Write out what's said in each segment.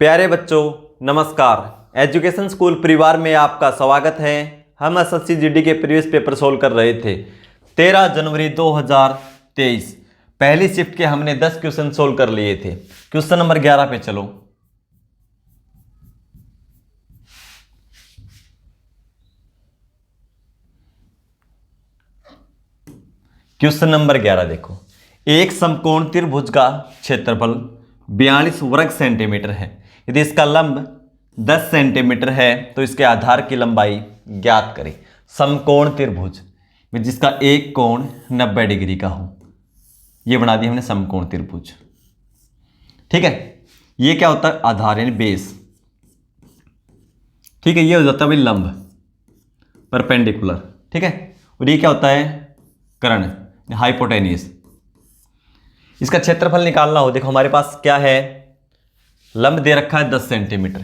प्यारे बच्चों, नमस्कार। एजुकेशन स्कूल परिवार में आपका स्वागत है। हम एसएससी जीडी के प्रीवियस पेपर सोल्व कर रहे थे। 13 जनवरी 2023 पहली शिफ्ट के हमने 10 क्वेश्चन सोल्व कर लिए थे। क्वेश्चन नंबर 11 पे चलो। क्वेश्चन नंबर 11 देखो। एक समकोण त्रिभुज का क्षेत्रफल 42 वर्ग सेंटीमीटर है। यदि इसका लंब 10 सेंटीमीटर है तो इसके आधार की लंबाई ज्ञात करें। समकोण त्रिभुज में जिसका एक कोण 90 डिग्री का हो, ये बना दिया हमने समकोण त्रिभुज। ठीक है, ये क्या होता है? आधार यानी बेस। ठीक है, ये हो जाता है भाई लंब, परपेंडिकुलर। ठीक है, और ये क्या होता है? कर्ण, हाइपोटेनियस। इसका क्षेत्रफल निकालना हो, देखो हमारे पास क्या है? लंब दे रखा है 10 सेंटीमीटर,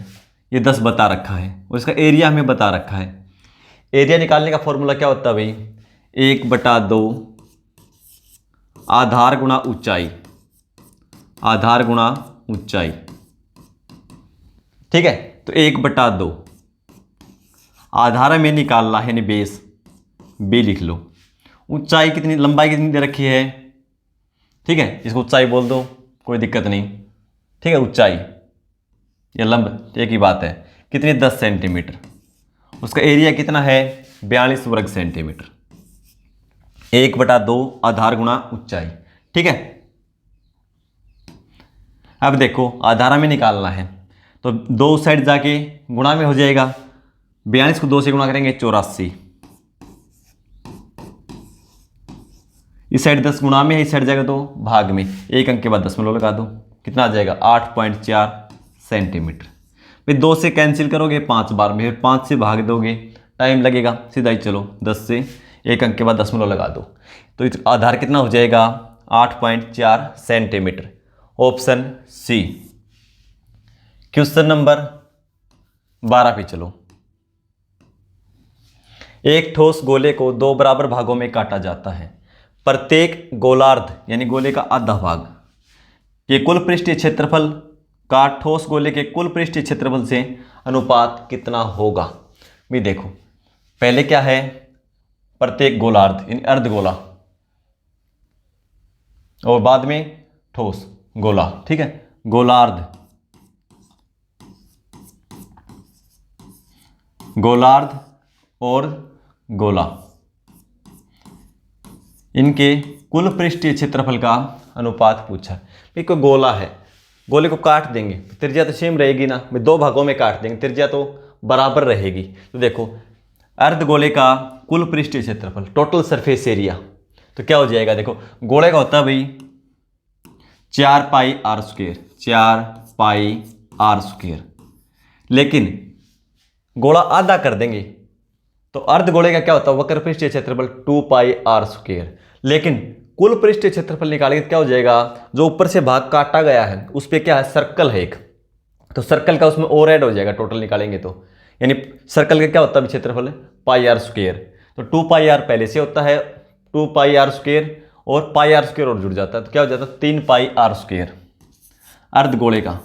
ये 10 बता रखा है, और इसका एरिया हमें बता रखा है। एरिया निकालने का फॉर्मूला क्या होता है भाई? 1/2 आधार गुणा ऊंचाई, आधार गुणा ऊंचाई। ठीक है, तो 1/2 आधार हमें निकालना है, यानी बेस, बी लिख लो। ऊंचाई कितनी, लंबाई कितनी दे रखी है? ठीक है, इसको ऊंचाई बोल दो, कोई दिक्कत नहीं। ठीक है, ऊंचाई या लंब एक ही बात है। कितनी? 10 सेंटीमीटर। उसका एरिया कितना है? 42 वर्ग सेंटीमीटर। 1/2 आधार गुणा ऊंचाई। ठीक है, अब देखो आधार में निकालना है तो दो साइड जाके गुणा में हो जाएगा। 42 को 2 से गुणा करेंगे 84। इस साइड 10 गुणा में है, इस साइड जाएगा तो भाग में, एक अंक के बाद दशमलव लगा दो। कितना आ जाएगा? 8.4 सेंटीमीटर। फिर 2 से कैंसिल करोगे 5 बार में, फिर 5 से भाग दोगे, टाइम लगेगा। सीधा ही चलो, 10 से एक अंक के बाद दशमलव लगा दो, तो आधार कितना हो जाएगा? 8.4 centimetre. Option C. Question number 12 पे चलो। एक ठोस गोले को 2 बराबर भागों में काटा जाता है। प्रत्येक गोलार्ध यानी गोले का आधा भाग के कुल पृष्ठीय क्षेत्रफल का ठोस गोले के कुल पृष्ठीय क्षेत्रफल से अनुपात कितना होगा? भी देखो, पहले क्या है? प्रत्येक गोलार्ध यानी अर्धगोला, और बाद में ठोस गोला। ठीक है, गोलार्ध, गोलार्ध और गोला, इनके कुल पृष्ठीय क्षेत्रफल का अनुपात पूछा। भाई कोई गोला है, गोले को काट देंगे, त्रिज्या तो सेम रहेगी ना, भाई 2 भागों में काट देंगे, त्रिज्या तो बराबर रहेगी। तो देखो अर्धगोले का कुल पृष्ठीय क्षेत्रफल, टोटल सरफेस एरिया, तो क्या हो जाएगा? देखो गोले का होता है भाई 4πr², 4πr², लेकिन गोला आधा कर देंगे तो अर्धगोले का क्या होता है? वक्र पृष्ठीय क्षेत्रफल 2πr²। लेकिन कुल पृष्ठीय क्षेत्रफल निकालेंगे तो क्या हो जाएगा? जो ऊपर से भाग काटा गया है उस पर क्या है? सर्कल है एक, तो सर्कल का उसमें और ऐड हो जाएगा टोटल निकालेंगे तो। यानी सर्कल का क्या होता है क्षेत्रफल? πr²। तो 2πr पहले से होता है 2πr² और πr² और जुड़ जाता है, तो क्या हो जाता है? 3πr² अर्धगोले का।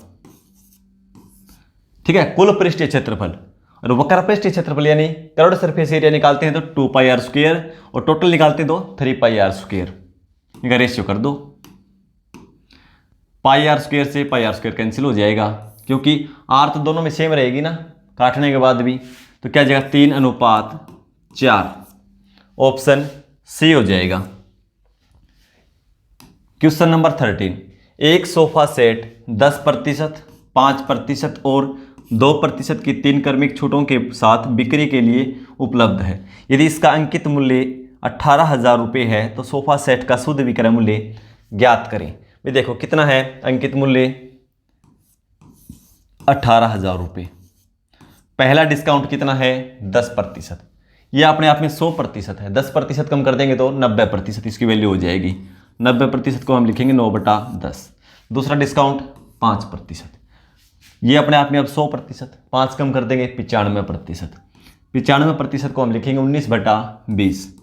ठीक है, कुल पृष्ठीय क्षेत्रफल। और वक्र पृष्ठीय क्षेत्रफल यानी करोड़ सरफेस एरिया निकालते हैं तो 2πr² और टोटल निकालते हैं तो 3πr²। इनका रेशियो कर दो, πr² से πr² कैंसिल हो जाएगा, क्योंकि r तो दोनों में सेम रहेगी ना काटने के बाद भी। तो क्या जाएगा? 3:4। ऑप्शन सी हो जाएगा। Question number 13। एक सोफा सेट 10%, 5% और 2% की 3 क्रमिक छूटों के साथ बिक्री के लिए उपलब्ध है। यदि इसका अंकित मूल्य 18,000 रुपये है तो सोफा सेट का शुद्ध विक्रय मूल्य ज्ञात करें। ये देखो कितना है अंकित मूल्य? 18,000 रुपये। पहला डिस्काउंट कितना है? 10%। ये अपने आप में 100% है, 10% कम कर देंगे तो 90% इसकी वैल्यू हो जाएगी। 90% को हम लिखेंगे 9/10। दूसरा डिस्काउंट 5%, ये अपने आप में अब 100%, 5 कम कर देंगे 95%। 95% को हम लिखेंगे 19/20।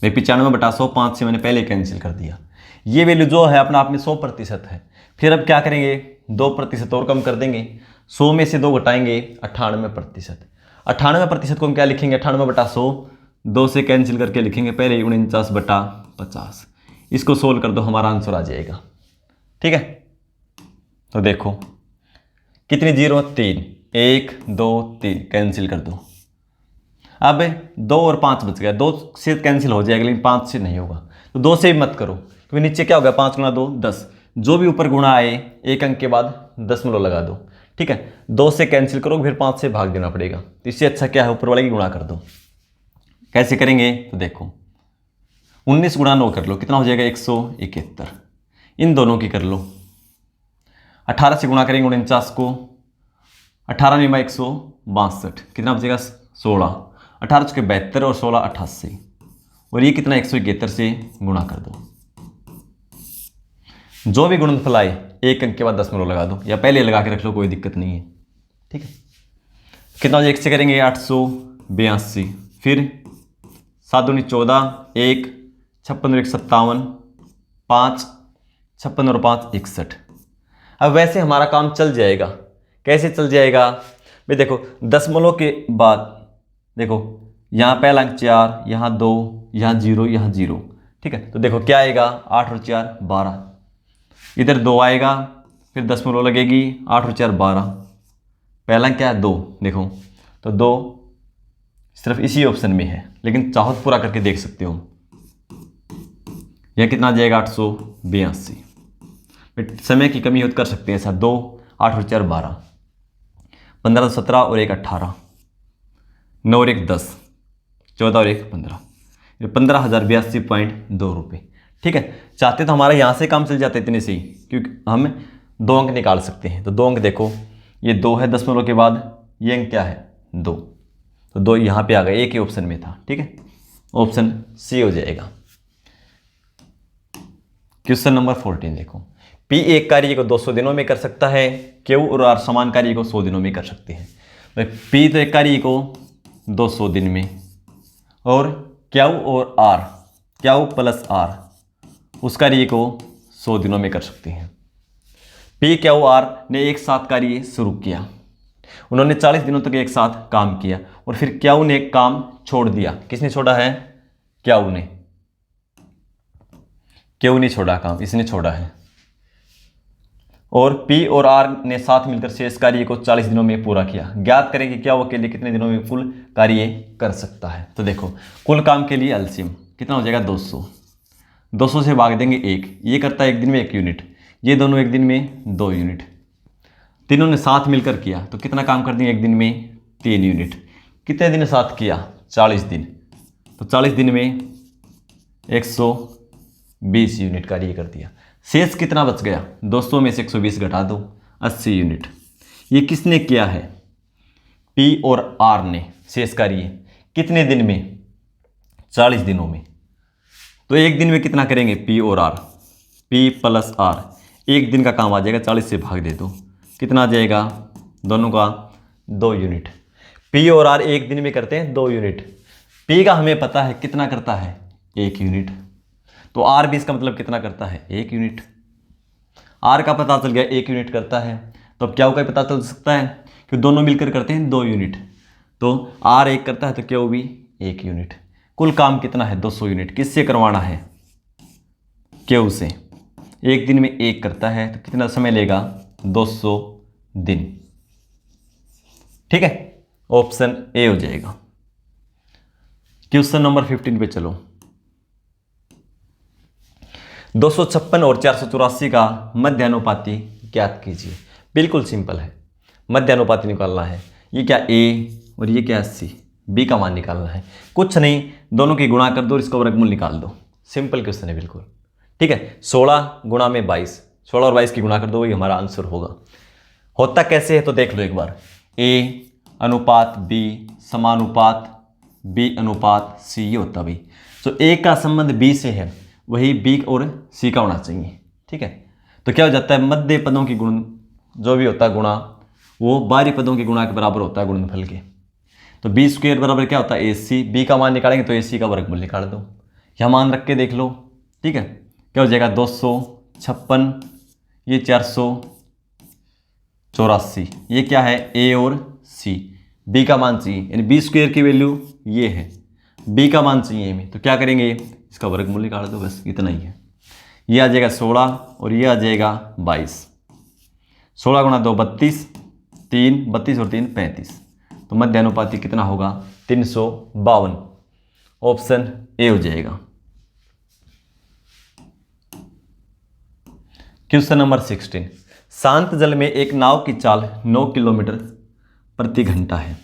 95/100 5 से मैंने पहले कैंसिल कर दिया। ये वैल्यू जो है अपना आप में 100% है। फिर अब क्या करेंगे, 2% और कम कर देंगे। 100 में से 2 घटाएंगे 98%। 98% को हम क्या लिखेंगे, 98/100, 2 से कैंसिल करके लिखेंगे पहले 49/50। इसको सोल्व कर दो, हमारा आंसर आ जाएगा। ठीक है, तो देखो कितनी जीरो, 3, 1 2 3 कैंसिल कर दो। अब 2 और 5 बच गया, 2 से कैंसिल हो जाएगा लेकिन 5 से नहीं होगा, तो 2 से भी मत करो क्योंकि नीचे क्या होगा, 5 गुणा 2 10, जो भी ऊपर गुणा आए एक अंक के बाद दशमलव लगा दो। ठीक है, 2 से कैंसिल करो फिर 5 से भाग देना पड़ेगा, तो इससे अच्छा क्या है, ऊपर वाले की गुणा कर दो। कैसे करेंगे, तो देखो 19 गुणा 9 कर लो, कितना हो जाएगा 171। इन दोनों की कर लो, 18 से गुणा करेंगे 49 को, 18 में 162, कितना बचेगा 16, 18 के 72 और 16 88, और ये कितना 171 से गुणा कर दो। जो भी गुणनफल आए एक अंक के बाद दशमलव लगा दो, या पहले लगा के रख लो, कोई दिक्कत नहीं है। ठीक है, कितना हो जाएगा, 1 से करेंगे 882, फिर 7 दूनी 14, 1 56 और 1 57, 5 56 और 5 61। अब वैसे हमारा काम चल जाएगा। कैसे चल जाएगा भाई, देखो दशमलव के बाद देखो यहाँ पहला अंक 4, यहाँ 2, यहाँ 0, यहाँ 0। ठीक है, तो देखो क्या आएगा, 8 और 4 12, इधर 2 आएगा, फिर दशमलव लगेगी, 8 और 4 12, पहला अंक क्या है 2, देखो तो 2 सिर्फ इसी ऑप्शन में है, लेकिन चाहो तो पूरा करके देख सकते हो। यह कितना आ जाएगा 882। समय की कमी हो तो कर सकते हैं ऐसा, 2 8 और 4 12, 15 17 और 1 18, 9 और 1 10, 14 और 1 15, 15,082.2 रुपये। ठीक है, चाहते तो हमारा यहाँ से काम चल जाता है इतने से ही, क्योंकि हम 2 अंक निकाल सकते हैं। तो 2 अंक देखो, ये 2 है दशमलव के बाद, ये अंक क्या है 2, तो 2 यहाँ पे आ गए, एक ही ऑप्शन में था। ठीक है, ऑप्शन सी हो जाएगा। क्वेश्चन नंबर 14 देखो, पी एक कार्य को 200 दिनों में कर सकता है, क्यू और आर समान कार्य को 100 दिनों में कर सकते हैं। भाई पी तो एक कार्य को 200 दिन में, और क्यू और आर, क्यू प्लस आर उस कार्य को 100 दिनों में कर सकते हैं। पी क्यू आर ने एक साथ कार्य शुरू किया, उन्होंने 40 दिनों तक एक साथ काम किया, और फिर क्यू ने काम छोड़ दिया। किसने छोड़ा है, क्यू ने, क्यू नहीं छोड़ा काम, इसने छोड़ा है। और पी और आर ने साथ मिलकर शेष कार्य को 40 दिनों में पूरा किया। ज्ञात करें कि क्या वो अकेले कितने दिनों में कुल कार्य कर सकता है। तो देखो कुल काम के लिए एलसीएम कितना हो जाएगा 200, 200 से भाग देंगे 1, ये करता है एक दिन में 1 यूनिट, ये दोनों एक दिन में 2 यूनिट, तीनों ने साथ मिलकर किया तो कितना काम कर देंगे एक दिन में 3 यूनिट। कितने दिन साथ किया 40 दिन, तो 40 दिन में 120 यूनिट कार्य कर दिया। शेष कितना बच गया, 200 में से 120 घटा दो, 80 यूनिट। ये किसने किया है, पी और आर ने शेष कार्य कितने दिन में, 40 दिनों में। तो एक दिन में कितना करेंगे पी और आर, पी प्लस आर, एक दिन का काम आ जाएगा, 40 से भाग दे दो, कितना आ जाएगा, दोनों का 2 यूनिट। पी और आर एक दिन में करते हैं 2 यूनिट, पी का हमें पता है कितना करता है 1 यूनिट, तो आर भी इसका मतलब कितना करता है 1 यूनिट। आर का पता चल गया 1 यूनिट करता है, तो अब क्यू का पता चल सकता है कि दोनों मिलकर करते हैं 2 यूनिट, तो आर 1 करता है तो क्यू भी 1 यूनिट। कुल काम कितना है 200 यूनिट। किससे करवाना है, क्यू से। एक दिन में 1 करता है तो कितना समय लेगा 200 दिन। ठीक है, ऑप्शन ए हो जाएगा। क्वेश्चन नंबर 15 पे चलो। 256 और 484 का मध्यानुपाती ज्ञात कीजिए। बिल्कुल सिंपल है, मध्यानुपाती निकालना है। ये क्या ए और ये क्या सी, बी का मान निकालना है। कुछ नहीं, दोनों की गुणा कर दो और इसका वर्गमूल निकाल दो। सिंपल क्वेश्चन है बिल्कुल। ठीक है, 16 गुणा में 22, 16 और 22 की गुणा कर दो, वही हमारा आंसर होगा। होता कैसे है तो देख लो एक बार, ए अनुपात बी समानुपात बी अनुपात सी, ये होता भाई। तो ए का संबंध बी से है, वही बी और सी का होना चाहिए। ठीक है, तो क्या हो जाता है, मध्य पदों की गुण जो भी होता है गुणा, वो बाहरी पदों की गुणा के बराबर होता है गुणनफल के। तो बी स्क्वायर बराबर क्या होता है ए सी, बी का मान निकालेंगे तो ए सी का वर्गमूल निकाल दो, यह मान रख के देख लो। ठीक है, क्या हो जाएगा 256, ये 484, ये क्या है ए और सी, बी का मान चाहिए, यानी बी स्क्वायर की वैल्यू ये है, बी का मान चाहिए हमें, तो क्या करेंगे इसका वर्गमूल निकाल दो, बस इतना ही है। ये आ जाएगा 16 और ये आ जाएगा 22, 16 गुणा 2 32, 3 32 और 3 35, तो मध्यानुपाती कितना होगा 352, ऑप्शन ए हो जाएगा। क्वेश्चन नंबर 16, शांत जल में एक नाव की चाल 9 किलोमीटर प्रति घंटा है,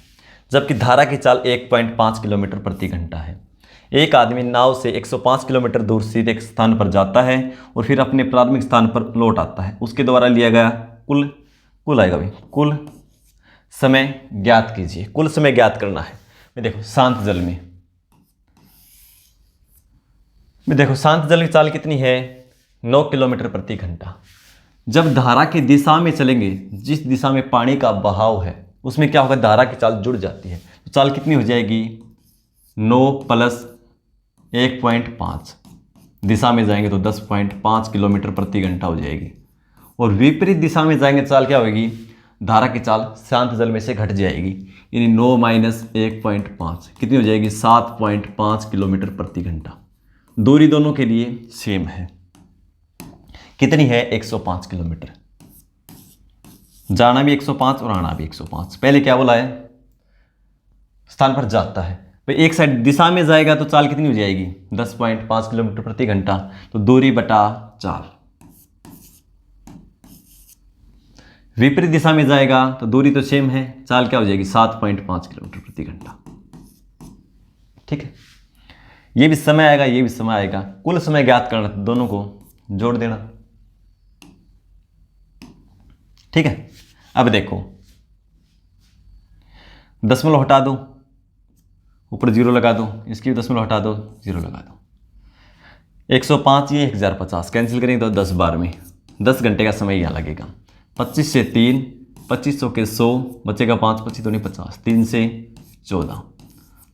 जबकि धारा की चाल 1.5 किलोमीटर प्रति घंटा है। एक आदमी नाव से 105 किलोमीटर दूर सीधे एक स्थान पर जाता है और फिर अपने प्राथमिक स्थान पर लौट आता है। उसके द्वारा लिया गया कुल आएगा भाई, कुल समय ज्ञात कीजिए। कुल समय ज्ञात करना है। देखो शांत जल में देखो शांत जल की चाल कितनी है 9 किलोमीटर प्रति घंटा। जब धारा की दिशा में चलेंगे, जिस दिशा में पानी का बहाव है उसमें क्या होगा, धारा की चाल जुड़ जाती है, तो चाल कितनी हो जाएगी 9 + 1.5, दिशा में जाएंगे तो 10.5 किलोमीटर प्रति घंटा हो जाएगी। और विपरीत दिशा में जाएंगे चाल क्या होगी, धारा की चाल शांत जल में से घट जाएगी, यानी 9 - 1.5 कितनी हो जाएगी 7.5 किलोमीटर प्रति घंटा। दूरी दोनों के लिए सेम है, कितनी है 105 किलोमीटर। जाना भी 105 और आना भी 105। पहले क्या बोला है, स्थान पर जाता है, तो एक साइड दिशा में जाएगा तो चाल कितनी हो जाएगी 10.5 किलोमीटर प्रति घंटा, तो दूरी बटा चाल। विपरीत दिशा में जाएगा तो दूरी तो सेम है, चाल क्या हो जाएगी 7.5 किलोमीटर प्रति घंटा। ठीक है, ये भी समय आएगा, ये भी समय आएगा। कुल समय ज्ञात करना, दोनों को जोड़ देना। ठीक है, अब देखो दशमलव हटा दो, ऊपर 0 लगा दो, इसकी भी दशमलव हटा दो, 0 लगा दो। 105 ये 1050 कैंसिल करेंगे तो 10 बार में 10 घंटे का समय यहाँ लगेगा। 25 से 3 2500 के 100 बचेगा 5 25 दूनी 50, 3 से 14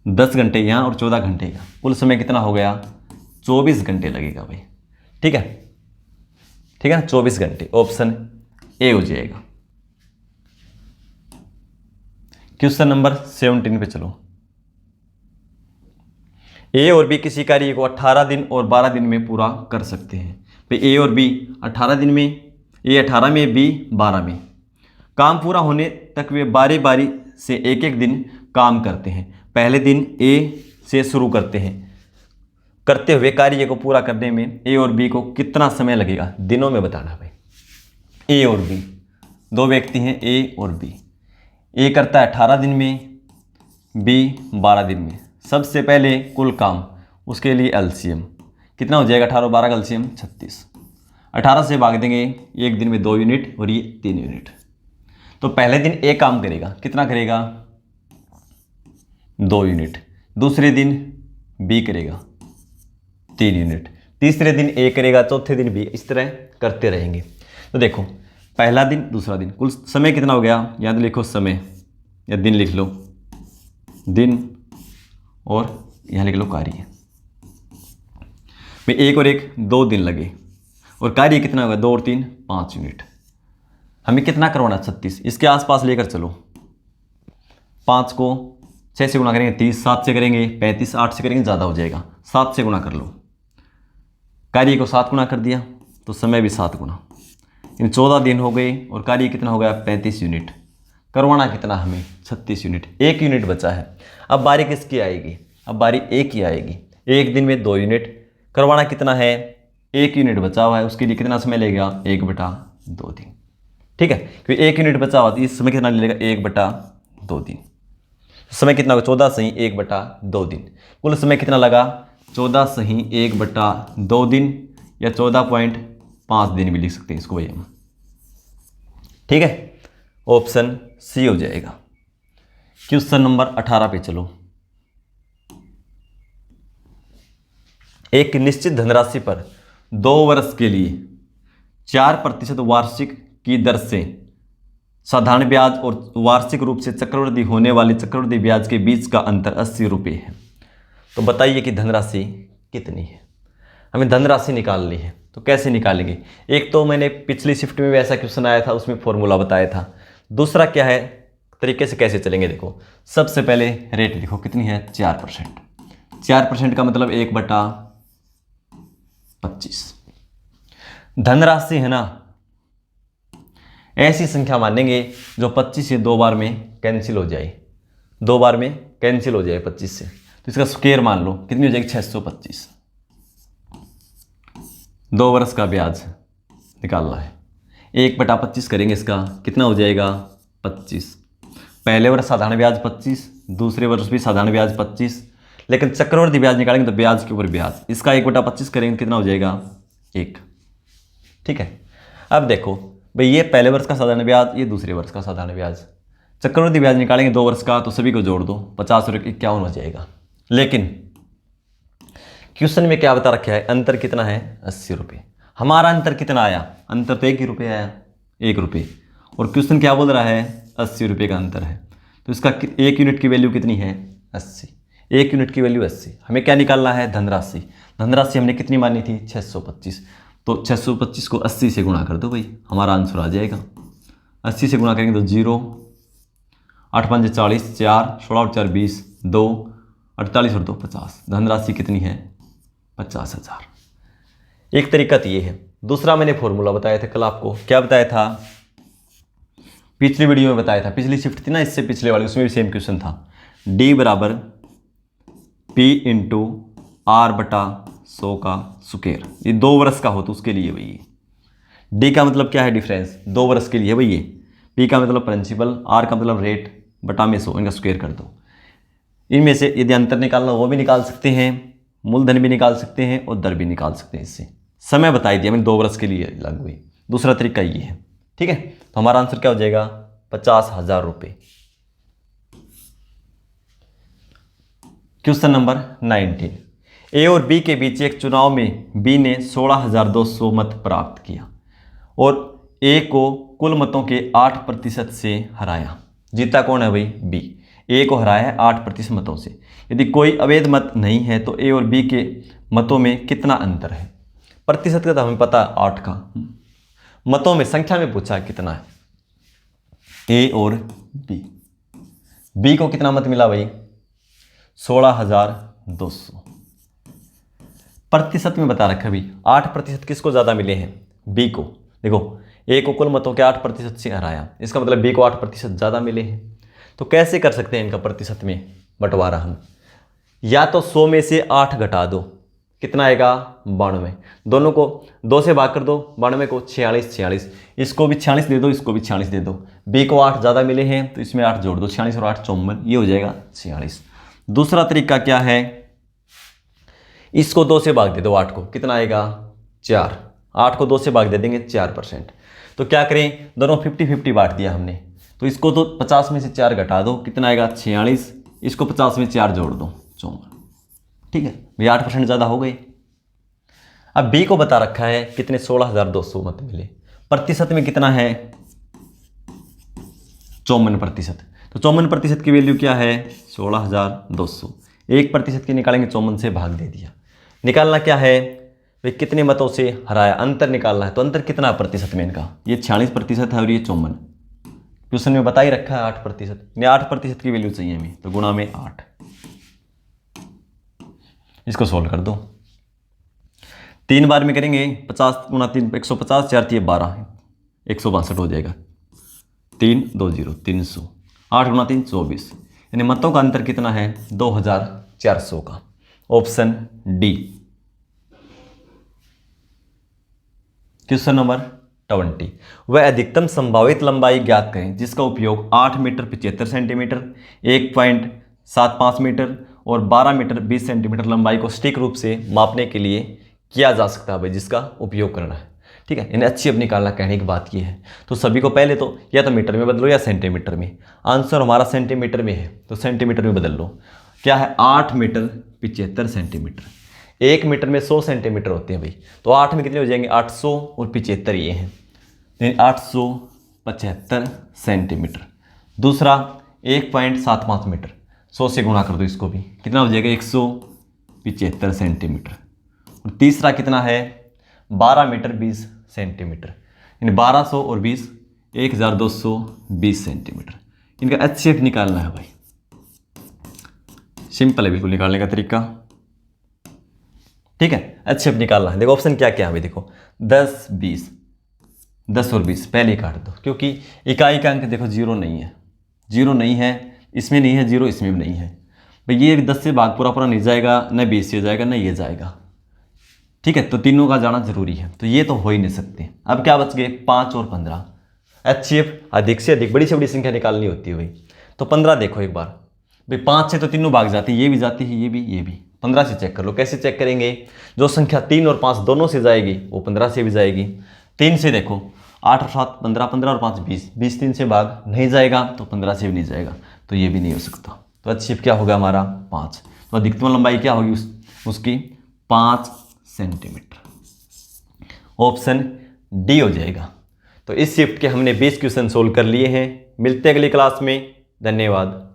10 घंटे यहाँ और 14 घंटे यहाँ, कुल समय कितना हो गया 24 घंटे लगेगा भाई। ठीक है, ठीक है ना, 24 घंटे, ऑप्शन ए हो जाएगा। क्वेश्चन नंबर 17 पे चलो। ए और बी किसी कार्य को 18 दिन और 12 दिन में पूरा कर सकते हैं। भाई ए और बी 18 दिन में, ए 18 में, बी 12 में। काम पूरा होने तक वे बारी बारी से एक एक दिन काम करते हैं। पहले दिन ए से शुरू करते हुए कार्य को पूरा करने में ए और बी को कितना समय लगेगा, दिनों में बताना भाई। ए और बी, दो व्यक्ति हैं ए और बी। ए करता है 18 दिन में, बी 12 दिन में। सबसे पहले कुल काम, उसके लिए एलसीएम कितना हो जाएगा 18 और 12 का एलसीएम 36। 18 से भाग देंगे, एक दिन में 2 यूनिट और ये 3 यूनिट। तो पहले दिन ए काम करेगा, कितना करेगा 2 यूनिट। दूसरे दिन बी करेगा 3 यूनिट। तीसरे दिन ए करेगा, चौथे दिन बी, इस तरह करते रहेंगे। तो देखो पहला दिन दूसरा दिन, कुल समय कितना हो गया, या तो लिखो समय या दिन लिख लो, दिन और यहाँ लिख लो कार्य। में 1 और 1 2 दिन लगे और कार्य कितना होगा 2 और 3 5 यूनिट। हमें कितना करवाना 36, इसके आसपास लेकर चलो। 5 को 6 से गुणा करेंगे 30, 7 से करेंगे 35, 8 से करेंगे ज़्यादा हो जाएगा, 7 से गुणा कर लो। कार्य को 7 गुना कर दिया तो समय भी 7 गुना, इन 14 दिन हो गए और कार्य कितना हो गया 35 यूनिट। करवाना कितना हमें 36 यूनिट, 1 यूनिट बचा है। अब बारी किसकी आएगी, अब बारी ए की आएगी। एक दिन में 2 यूनिट, करवाना कितना है 1 यूनिट बचा हुआ है, उसके लिए कितना समय लगेगा 1/2 दिन। ठीक है, क्योंकि 1 यूनिट बचा हुआ तो इस समय कितना लेगा 1/2 दिन। समय कितना होगा 14 सही 1/2 दिन। कुल समय कितना लगा 14 सही 1/2 दिन, या 14.5 दिन भी लिख सकते हैं इसको भैया हम। ठीक है, ऑप्शन सी हो जाएगा। क्वेश्चन नंबर 18 पे चलो। एक निश्चित धनराशि पर 2 वर्ष के लिए 4% वार्षिक की दर से साधारण ब्याज और वार्षिक रूप से चक्रवृद्धि होने वाले चक्रवृद्धि ब्याज के बीच का अंतर 80 रुपये है। तो बताइए कि धनराशि कितनी है। हमें धनराशि निकालनी है। तो कैसे निकालेंगे? एक तो मैंने पिछली शिफ्ट में भी ऐसा क्वेश्चन आया था, उसमें फॉर्मूला बताया था। दूसरा क्या है, तरीके से कैसे चलेंगे, देखो सबसे पहले रेट लिखो, कितनी है 4%। 4% का मतलब 1/25। धनराशि है ना, ऐसी संख्या मानेंगे जो 25 से 2 बार में कैंसिल हो जाए, 2 बार में कैंसिल हो जाए 25 से, तो इसका स्क्वायर मान लो, कितनी हो जाएगी 625। 2 वर्ष का ब्याज निकालना है, 1/25 करेंगे, इसका कितना हो जाएगा 25। पहले वर्ष साधारण ब्याज 25, दूसरे वर्ष भी साधारण ब्याज 25, लेकिन चक्रवृद्धि ब्याज निकालेंगे तो ब्याज के ऊपर ब्याज, इसका 1/25 करेंगे कितना हो जाएगा 1। ठीक है, अब देखो भाई ये पहले वर्ष का साधारण ब्याज, ये दूसरे वर्ष का साधारण ब्याज, चक्रवृद्धि ब्याज निकालेंगे 2 वर्ष का, तो सभी को जोड़ दो, 50 और 51 हो जाएगा। लेकिन क्वेश्चन में क्या बता रखा है, अंतर कितना है 80 रुपये। हमारा अंतर कितना आया, अंतर तो 1 ही रुपये आया, 1 रुपये, और क्वेश्चन क्या बोल रहा है 80 रुपये का अंतर है, तो इसका 1 यूनिट की वैल्यू कितनी है 80, 1 यूनिट की वैल्यू 80। हमें क्या निकालना है धनराशि, धनराशि हमने कितनी मानी थी 625, तो 625 को 80 से गुणा कर दो भाई, हमारा आंसर आ जाएगा। 80 से गुणा करेंगे तो 0, 8 5 40, 4 16 और 4 20, 2 48 और 2 50, धनराशि कितनी है 50,000। एक तरीका तो ये है। दूसरा मैंने फॉर्मूला बताया था कल आपको, क्या बताया था, पिछली वीडियो में बताया था, पिछली शिफ्ट थी ना इससे पिछले वाली, उसमें भी सेम क्वेश्चन था, D बराबर P इंटू R/100 का स्क्वायर। ये 2 वर्ष का हो तो उसके लिए भैया, D का मतलब क्या है डिफरेंस, 2 वर्ष के लिए भैया, P का मतलब प्रिंसिपल, R का मतलब रेट बटा में 100, इनका स्क्वायर कर दो। इनमें से यदि अंतर निकालना वो भी निकाल सकते हैं, मूलधन भी निकाल सकते हैं और दर भी निकाल सकते हैं। इससे समय बताई दिया मैंने, 2 वर्ष के लिए लागू हुई। दूसरा तरीका ये है, ठीक है, तो हमारा आंसर क्या हो जाएगा 50,000 रुपये। क्वेश्चन नंबर 19, ए और बी के बीच एक चुनाव में बी ने 16,200 मत प्राप्त किया और ए को कुल मतों के 8% से हराया। जीता कौन है भाई, बी। ए को हराया है 8% मतों से। यदि कोई अवैध मत नहीं है तो ए और बी के मतों में कितना अंतर है। प्रतिशत का तो हमें पता है 8 का, मतों में संख्या में पूछा है कितना है, ए और बी। बी को कितना मत मिला भाई 16,200। प्रतिशत में बता रखा है भाई, 8% किसको ज़्यादा मिले हैं, बी को। देखो ए को कुल मतों के 8% से हराया, इसका मतलब बी को 8% ज़्यादा मिले हैं। तो कैसे कर सकते हैं इनका प्रतिशत में बंटवारा हम, या तो 100 में से 8 घटा दो, कितना आएगा 92, दोनों को 2 से भाग कर दो, 92 को 46, इसको भी 46 दे दो, इसको भी 46 दे दो। बी को 8 ज़्यादा मिले हैं तो इसमें 8 जोड़ दो, 46 और 8 54, ये हो जाएगा 46। दूसरा तरीका क्या है, इसको 2 से भाग दे दो 8 को, कितना आएगा 4, 8 को 2 से भाग दे देंगे 4%। तो क्या करें, दोनों 50-50 बांट दिया हमने, तो इसको तो 50 में से 4 घटा दो, कितना आएगा 46, इसको 50 में 4 जोड़ दो 54, ठीक है भाई 8% ज़्यादा हो गई। अब बी को बता रखा है कितने 16,200 मत मिले, प्रतिशत में कितना है 54%। तो 54% की वैल्यू क्या है 16,200, 1% की निकालेंगे, 54 से भाग दे दिया। निकालना क्या है भाई, कितने मतों से हराया, अंतर निकालना है। तो अंतर कितना प्रतिशत में इनका, ये 46% है और ये 54, क्वेश्चन में बता ही रखा है 8%, ने 8% की वैल्यू चाहिए हमें, तो गुणा में 8, इसको सोल्व कर दो। 3 बार में करेंगे, 50 गुणा 3 150, 4 3 12, 162 हो जाएगा, 3 2 0 300, 8 गुणा 3 24, यानी मतों का अंतर कितना है 2,400 का। Option D. क्वेश्चन नंबर 20, वह अधिकतम संभावित लंबाई ज्ञात करें जिसका उपयोग 8 मीटर 75 सेंटीमीटर, 1.75 मीटर और 12 मीटर 20 सेंटीमीटर लंबाई को सटीक रूप से मापने के लिए किया जा सकता है भाई, जिसका उपयोग करना है। ठीक है, इन्हें अच्छी अब निकालना, कहने की बात ये है। तो सभी को पहले तो या तो मीटर में बदलो या सेंटीमीटर में। आंसर हमारा सेंटीमीटर में है तो सेंटीमीटर में बदल लो। क्या है 8 मीटर 75 सेंटीमीटर, 1 मीटर में 100 सेंटीमीटर होते हैं भाई, तो 8 में कितने हो जाएंगे 800 और 75 ये हैं, 875 सेंटीमीटर। दूसरा 1.75 मीटर, 100 से गुणा कर दो इसको भी, कितना हो जाएगा 175 सेंटीमीटर। और तीसरा कितना है 12 मीटर 20 सेंटीमीटर, यानी 1200 और 20 1220 सेंटीमीटर। इनका HCF निकालना है भाई, सिंपल है बिल्कुल निकालने का तरीका, ठीक है। HCF निकालना है। देखो ऑप्शन क्या क्या है भाई, देखो 10 20, 10 और 20 पहले ही काट दो, क्योंकि इकाई का अंक देखो जीरो नहीं है, जीरो नहीं है, इसमें नहीं है जीरो, इसमें भी नहीं है भाई। ये 10 से भाग पूरा पूरा नहीं जाएगा, न 20 से जाएगा, न ये जाएगा, ठीक है। तो तीनों का जाना जरूरी है, तो ये तो हो ही नहीं सकते। अब क्या बच गए 5 और 15। HCF अधिक से अधिक बड़ी से बड़ी संख्या निकालनी होती है भाई। तो 15 देखो एक बार भाई, 5 से तो तीनों भाग जाती है, ये भी जाती है, ये भी। 15 से चेक कर लो। कैसे चेक करेंगे, जो संख्या 3 और 5 दोनों से जाएगी वो 15 से भी जाएगी। 3 से देखो 8 और 7 15, 15 और 5 20, 20 3 से भाग नहीं जाएगा, तो 15 से भी नहीं जाएगा, तो ये भी नहीं हो सकता। तो HCF क्या होगा हमारा 5। तो अधिकतम लंबाई क्या होगी उसकी 5 सेंटीमीटर। ऑप्शन डी हो जाएगा। तो इस शिफ्ट के हमने 20 क्वेश्चन सोल्व कर लिए हैं। मिलते हैं अगली क्लास में, धन्यवाद।